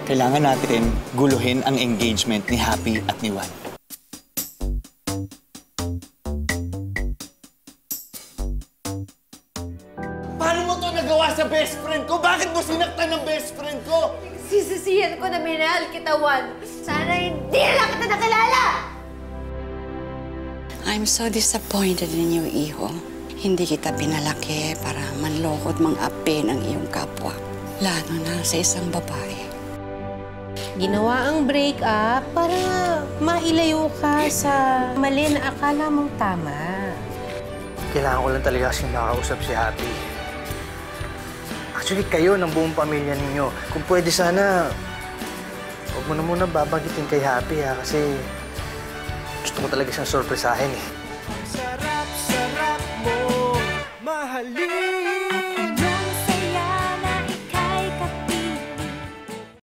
Kailangan natin guluhin ang engagement ni Happy at ni Juan. Paano mo to nagawa sa best friend ko? Bakit mo sinaktan ng best friend ko? Sisisiyan ko na minahal kita, Juan. Sana hindi na lang kita nakilala! I'm so disappointed in you, Iho. Hindi kita pinalaki para manloko at mang-api ng iyong kapwa. Lalo na sa isang babae. Ginawa ang break-up para mailayo ka sa mali na akala mong tama. Kailangan ko lang talaga kasing makausap si Happy. Actually, kayo ng buong pamilya ninyo. Kung pwede sana, huwag mo na muna babagitin kay Happy, ha? Kasi gusto ko talaga siyang sorpresahin, eh. Sarap-sarap mo, mahalin.